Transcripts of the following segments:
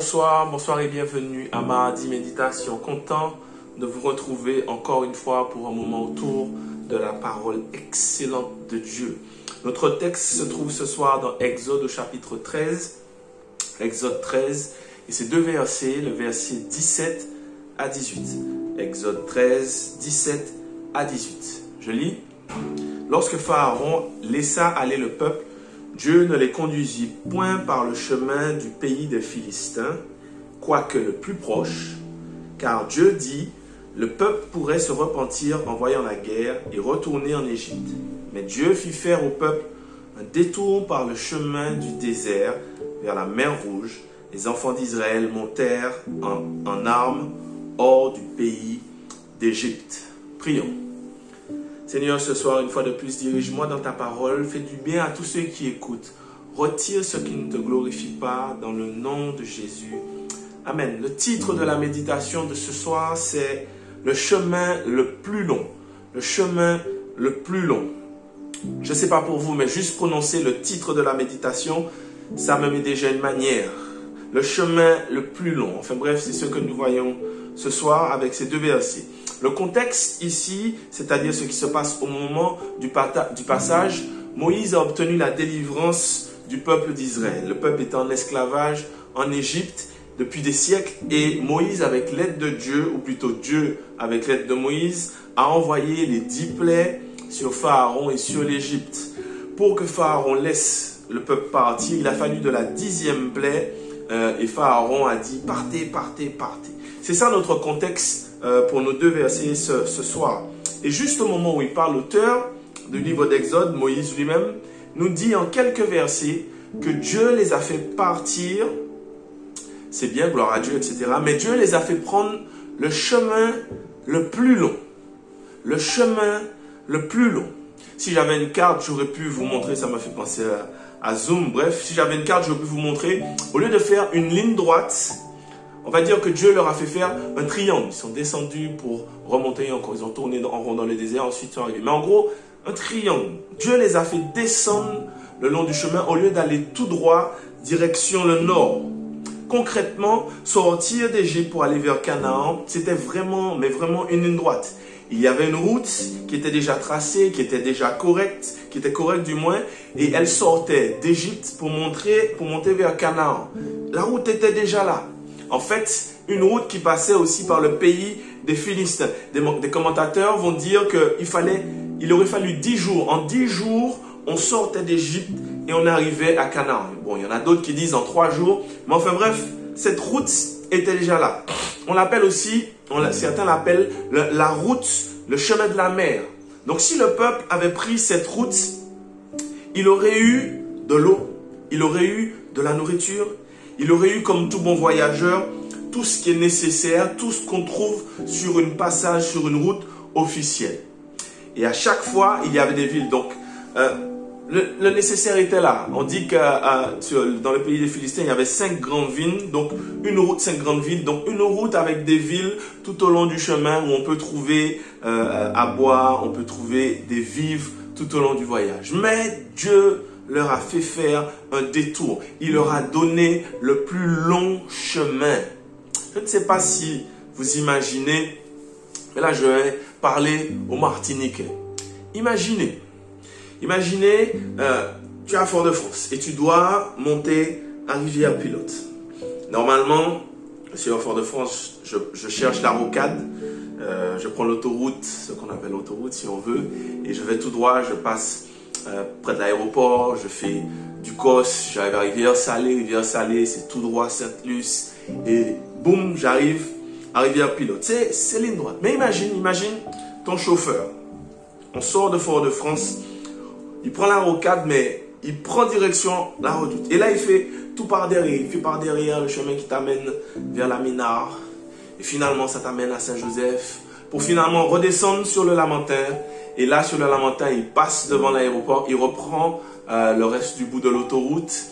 bonsoir et bienvenue à Mardi Méditation. Content de vous retrouver encore une fois pour un moment autour de la parole excellente de Dieu. Notre texte se trouve ce soir dans Exode au chapitre 13, Exode 13, et ces deux versets, le verset 17 à 18. Exode 13, 17 à 18. Je lis. Lorsque Pharaon laissa aller le peuple, Dieu ne les conduisit point par le chemin du pays des Philistins, quoique le plus proche, car Dieu dit, le peuple pourrait se repentir en voyant la guerre et retourner en Égypte. Mais Dieu fit faire au peuple un détour par le chemin du désert vers la mer Rouge. Les enfants d'Israël montèrent en armes hors du pays d'Égypte. Prions. Seigneur, ce soir, une fois de plus, dirige-moi dans ta parole. Fais du bien à tous ceux qui écoutent. Retire ce qui ne te glorifie pas dans le nom de Jésus. Amen. Le titre de la méditation de ce soir, c'est « Le chemin le plus long ». Le chemin le plus long. Je ne sais pas pour vous, mais juste prononcer le titre de la méditation, ça me met déjà une manière. Le chemin le plus long. Enfin bref, c'est ce que nous voyons ce soir avec ces deux versets. Le contexte ici, c'est-à-dire ce qui se passe au moment du passage, Moïse a obtenu la délivrance du peuple d'Israël. Le peuple était en esclavage en Égypte depuis des siècles et Moïse, avec l'aide de Dieu, ou plutôt Dieu, avec l'aide de Moïse, a envoyé les 10 plaies sur Pharaon et sur l'Égypte. Pour que Pharaon laisse le peuple partir, il a fallu de la 10e plaie et Pharaon a dit « Partez, partez, partez ». C'est ça notre contexte pour nos deux versets ce soir. Et juste au moment où il parle, l'auteur du livre d'Exode, Moïse lui-même, nous dit en quelques versets que Dieu les a fait partir, c'est bien, gloire à Dieu, etc. Mais Dieu les a fait prendre le chemin le plus long. Le chemin le plus long. Si j'avais une carte, j'aurais pu vous montrer, ça m'a fait penser à Zoom, bref, si j'avais une carte, j'aurais pu vous montrer, au lieu de faire une ligne droite, on va dire que Dieu leur a fait faire un triangle. Ils sont descendus pour remonter encore. Ils ont tourné en rond dans le désert, ensuite ils sont arrivés. Mais en gros, un triangle. Dieu les a fait descendre le long du chemin au lieu d'aller tout droit, direction le nord. Concrètement, sortir d'Égypte pour aller vers Canaan, c'était vraiment, mais vraiment une ligne droite. Il y avait une route qui était déjà tracée, qui était déjà correcte, qui était correcte du moins, et elle sortait d'Égypte pour monter vers Canaan. La route était déjà là. En fait, une route qui passait aussi par le pays des Philistins. Des commentateurs vont dire qu'il aurait fallu 10 jours. En 10 jours, on sortait d'Égypte et on arrivait à Canaan. Bon, il y en a d'autres qui disent en 3 jours. Mais enfin bref, cette route était déjà là. On l'appelle aussi, certains l'appellent la route, le chemin de la mer. Donc si le peuple avait pris cette route, il aurait eu de l'eau, il aurait eu de la nourriture, il aurait eu, comme tout bon voyageur, tout ce qui est nécessaire, tout ce qu'on trouve sur un passage, sur une route officielle. Et à chaque fois, il y avait des villes. Donc, le nécessaire était là. On dit que dans le pays des Philistins, il y avait 5 grandes villes. Donc, une route, 5 grandes villes. Donc, une route avec des villes tout au long du chemin où on peut trouver à boire, on peut trouver des vivres tout au long du voyage. Mais Dieu leur a fait faire un détour. Il leur a donné le plus long chemin. Je ne sais pas si vous imaginez, mais là je vais parler aux Martiniquais. Imaginez, tu es à Fort-de-France et tu dois monter à Rivière-Pilote. Normalement, sur Fort-de-France, je cherche la rocade. Je prends l'autoroute, ce qu'on appelle l'autoroute si on veut, et je vais tout droit, je passe près de l'aéroport, je fais du COS, j'arrive à Rivière-Salée, c'est tout droit Sainte-Luce, et boum, j'arrive à Rivière-Pilote. C'est ligne droite. Mais imagine ton chauffeur. On sort de Fort-de-France, il prend la rocade, mais il prend direction la redoute. Et là, il fait tout par derrière. Il fait par derrière le chemin qui t'amène vers la Minard. Et finalement, ça t'amène à Saint-Joseph. Pour finalement redescendre sur le Lamentin. Et là, sur le Lamentin, il passe devant l'aéroport. Il reprend le reste du bout de l'autoroute.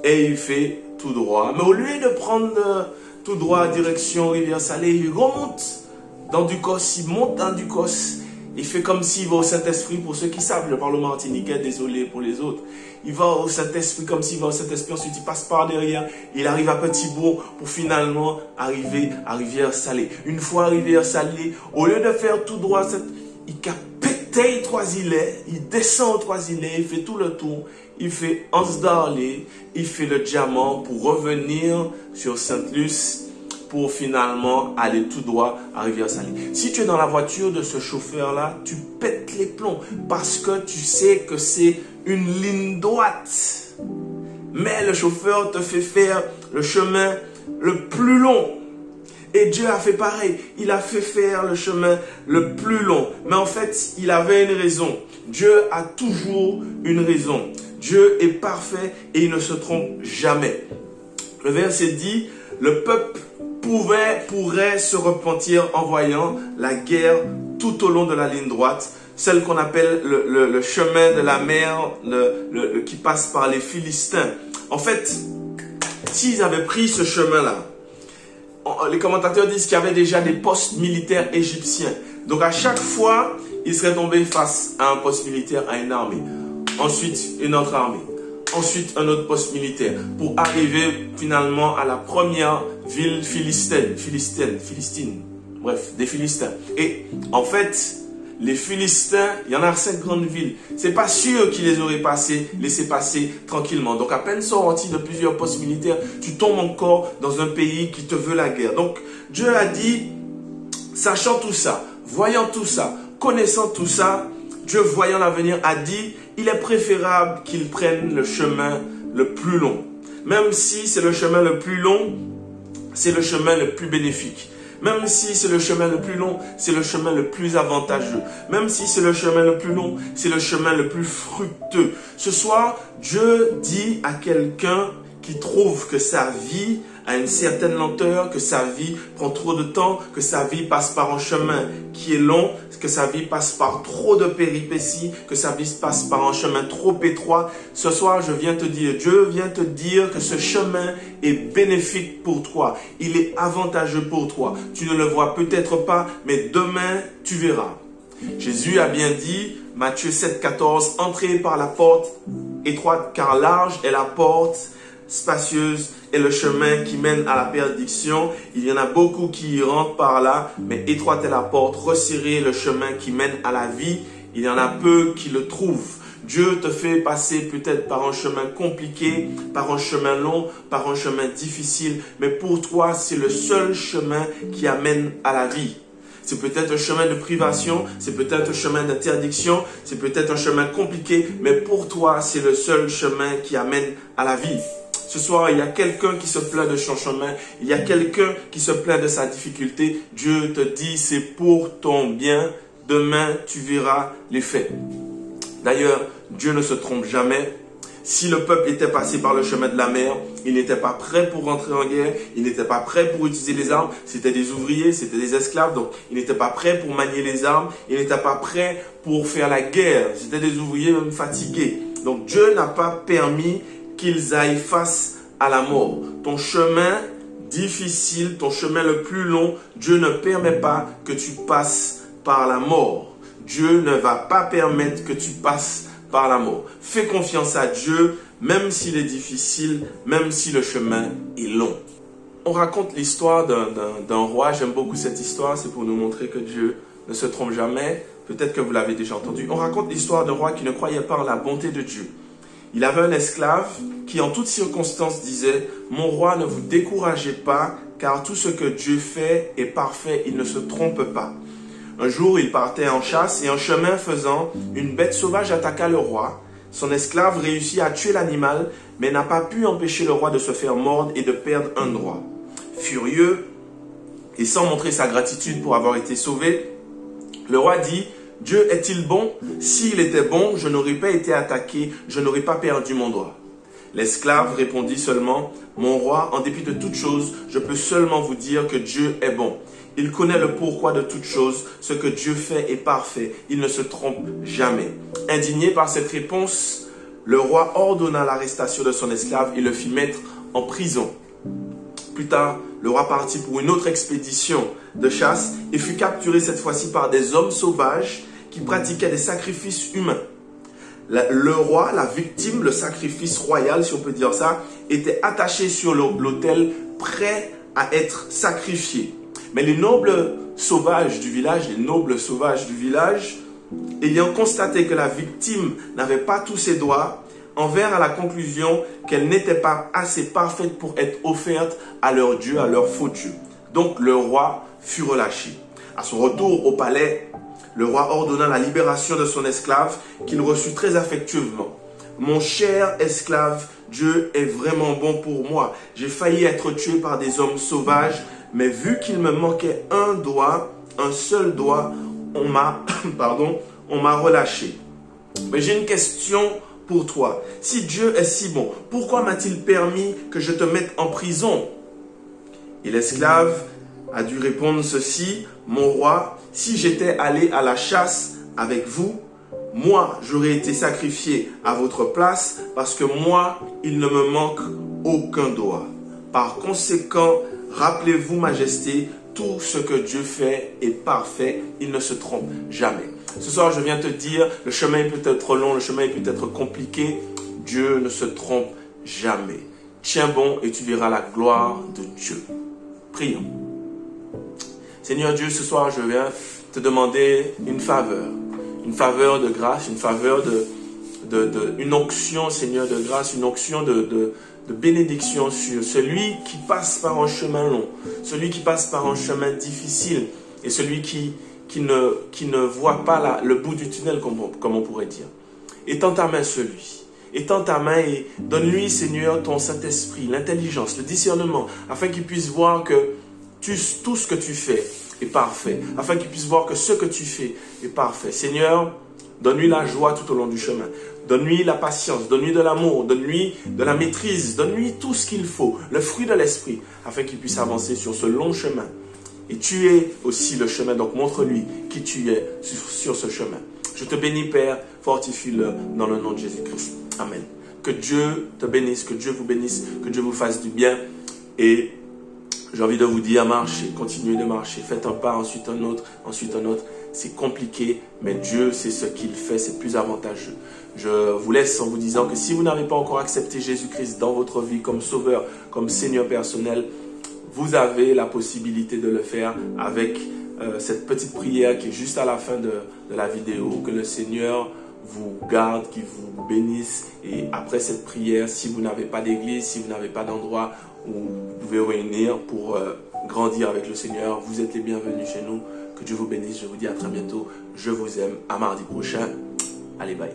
Et il fait tout droit. Mais au lieu de prendre tout droit direction Rivière-Salée, il remonte dans du COS. Il monte dans du COS. Il fait comme s'il va au Saint-Esprit. Pour ceux qui savent, je parle au martiniquais, désolé pour les autres. Il va au Saint-Esprit comme s'il va au Saint-Esprit. Ensuite, il passe par derrière. Il arrive à Petit-Bourg pour finalement arriver à Rivière-Salée. Une fois arrivé à Salée, au lieu de faire tout droit, il pété 3 îlets. Il descend aux 3 îlets. Il fait tout le tour. Il fait Ans-d'Arlé. Il fait le diamant pour revenir sur Sainte-Luce, pour finalement aller tout droit à Rivière-Salée. Si tu es dans la voiture de ce chauffeur-là, tu pètes les plombs parce que tu sais que c'est une ligne droite. Mais le chauffeur te fait faire le chemin le plus long. Et Dieu a fait pareil. Il a fait faire le chemin le plus long. Mais en fait, il avait une raison. Dieu a toujours une raison. Dieu est parfait et il ne se trompe jamais. Le verset dit, le peuple pourrait se repentir en voyant la guerre tout au long de la ligne droite, celle qu'on appelle le chemin de la mer qui passe par les Philistins. En fait, s'ils avaient pris ce chemin-là, les commentateurs disent qu'il y avait déjà des postes militaires égyptiens. Donc à chaque fois, ils seraient tombés face à un poste militaire, à une armée. Ensuite, une autre armée. Ensuite, un autre poste militaire pour arriver finalement à la première ville philistine. Bref, des Philistins. Et en fait, les Philistins, il y en a 5 grandes villes. C'est pas sûr qu'ils les auraient laissé passer tranquillement. Donc, à peine sorti de plusieurs postes militaires, tu tombes encore dans un pays qui te veut la guerre. Donc, Dieu a dit, sachant tout ça, voyant tout ça, connaissant tout ça, Dieu, voyant l'avenir, a dit, il est préférable qu'ils prennent le chemin le plus long. Même si c'est le chemin le plus long, c'est le chemin le plus bénéfique. Même si c'est le chemin le plus long, c'est le chemin le plus avantageux. Même si c'est le chemin le plus long, c'est le chemin le plus fructueux. Ce soir, Dieu dit à quelqu'un qui trouve que sa vie a une certaine lenteur, que sa vie prend trop de temps, que sa vie passe par un chemin qui est long, que sa vie passe par trop de péripéties, que sa vie passe par un chemin trop étroit. Ce soir, je viens te dire, Dieu vient te dire que ce chemin est bénéfique pour toi. Il est avantageux pour toi. Tu ne le vois peut-être pas, mais demain, tu verras. Jésus a bien dit, Matthieu 7, 14, entrez par la porte étroite, car large est la porte, spacieuse est le chemin qui mène à la perdition. Il y en a beaucoup qui y rentrent par là, mais étroite est la porte, resserré le chemin qui mène à la vie. Il y en a peu qui le trouvent. Dieu te fait passer peut-être par un chemin compliqué, par un chemin long, par un chemin difficile, mais pour toi, c'est le seul chemin qui amène à la vie. C'est peut-être un chemin de privation, c'est peut-être un chemin d'interdiction, c'est peut-être un chemin compliqué, mais pour toi, c'est le seul chemin qui amène à la vie. Ce soir, il y a quelqu'un qui se plaint de son chemin, il y a quelqu'un qui se plaint de sa difficulté. Dieu te dit, c'est pour ton bien. Demain, tu verras les faits. D'ailleurs, Dieu ne se trompe jamais. Si le peuple était passé par le chemin de la mer, il n'était pas prêt pour rentrer en guerre, il n'était pas prêt pour utiliser les armes, c'était des ouvriers, c'était des esclaves, donc il n'était pas prêt pour manier les armes, il n'était pas prêt pour faire la guerre, c'était des ouvriers même fatigués. Donc Dieu n'a pas permis qu'ils aillent face à la mort. Ton chemin difficile, ton chemin le plus long, Dieu ne permet pas que tu passes par la mort. Dieu ne va pas permettre que tu passes par la mort. Fais confiance à Dieu, même s'il est difficile, même si le chemin est long. On raconte l'histoire d'un roi. J'aime beaucoup cette histoire. C'est pour nous montrer que Dieu ne se trompe jamais. Peut-être que vous l'avez déjà entendu. On raconte l'histoire d'un roi qui ne croyait pas en la bonté de Dieu. Il avait un esclave qui en toutes circonstances disait « Mon roi, ne vous découragez pas, car tout ce que Dieu fait est parfait, il ne se trompe pas. » Un jour, il partait en chasse et en chemin faisant, une bête sauvage attaqua le roi. Son esclave réussit à tuer l'animal, mais n'a pas pu empêcher le roi de se faire mordre et de perdre un droit. Furieux et sans montrer sa gratitude pour avoir été sauvé, le roi dit « Dieu est-il bon? S'il était bon, je n'aurais pas été attaqué, je n'aurais pas perdu mon droit. » L'esclave répondit seulement « Mon roi, en dépit de toute chose, je peux seulement vous dire que Dieu est bon. Il connaît le pourquoi de toutes choses. Ce que Dieu fait est parfait. Il ne se trompe jamais. » Indigné par cette réponse, le roi ordonna l'arrestation de son esclave et le fit mettre en prison. Plus tard, le roi partit pour une autre expédition de chasse et fut capturé cette fois-ci par des hommes sauvages qui pratiquait des sacrifices humains. Le roi, la victime, le sacrifice royal, si on peut dire ça, était attaché sur l'autel, prêt à être sacrifié. Mais les nobles sauvages du village, ayant constaté que la victime n'avait pas tous ses doigts, en vinrent à la conclusion qu'elle n'était pas assez parfaite pour être offerte à leur Dieu, à leur faux Dieu. Donc le roi fut relâché. À son retour au palais, le roi ordonna la libération de son esclave qu'il reçut très affectueusement. « Mon cher esclave, Dieu est vraiment bon pour moi. J'ai failli être tué par des hommes sauvages, mais vu qu'il me manquait un doigt, un seul doigt, on m'a relâché. Mais j'ai une question pour toi. Si Dieu est si bon, pourquoi m'a-t-il permis que je te mette en prison? » Et l'esclave a dû répondre ceci: « Mon roi, si j'étais allé à la chasse avec vous, moi, j'aurais été sacrifié à votre place parce que moi, il ne me manque aucun doigt. Par conséquent, rappelez-vous, Majesté, tout ce que Dieu fait est parfait, il ne se trompe jamais. » Ce soir, je viens te dire, le chemin est peut-être long, le chemin est peut-être compliqué, Dieu ne se trompe jamais. Tiens bon et tu verras la gloire de Dieu. Prions. Seigneur Dieu, ce soir, je viens te demander une faveur de grâce, une faveur une onction, Seigneur, de grâce, une onction de bénédiction sur celui qui passe par un chemin long, celui qui passe par un chemin difficile et celui qui ne voit pas le bout du tunnel, comme on pourrait dire. Étends ta main sur lui. Étends ta main et donne-lui, Seigneur, ton Saint-Esprit, l'intelligence, le discernement, afin qu'il puisse voir que tout ce que tu fais est parfait, afin qu'il puisse voir que ce que tu fais est parfait. Seigneur, donne-lui la joie tout au long du chemin. Donne-lui la patience, donne-lui de l'amour, donne-lui de la maîtrise, donne-lui tout ce qu'il faut, le fruit de l'esprit, afin qu'il puisse avancer sur ce long chemin. Et tu es aussi le chemin, donc montre-lui qui tu es sur ce chemin. Je te bénis, Père, fortifie-le dans le nom de Jésus-Christ. Amen. Que Dieu te bénisse, que Dieu vous bénisse, que Dieu vous fasse du bien. Et j'ai envie de vous dire, marchez, continuez de marcher. Faites un pas, ensuite un autre, ensuite un autre. C'est compliqué, mais Dieu sait ce qu'il fait, c'est plus avantageux. Je vous laisse en vous disant que si vous n'avez pas encore accepté Jésus-Christ dans votre vie comme sauveur, comme Seigneur personnel, vous avez la possibilité de le faire avec cette petite prière qui est juste à la fin de la vidéo. Que le Seigneur vous garde, qu'il vous bénisse. Et après cette prière, si vous n'avez pas d'église, si vous n'avez pas d'endroit où vous pouvez réunir pour grandir avec le Seigneur, vous êtes les bienvenus chez nous. Que Dieu vous bénisse. Je vous dis à très bientôt. Je vous aime. À mardi prochain. Allez, bye.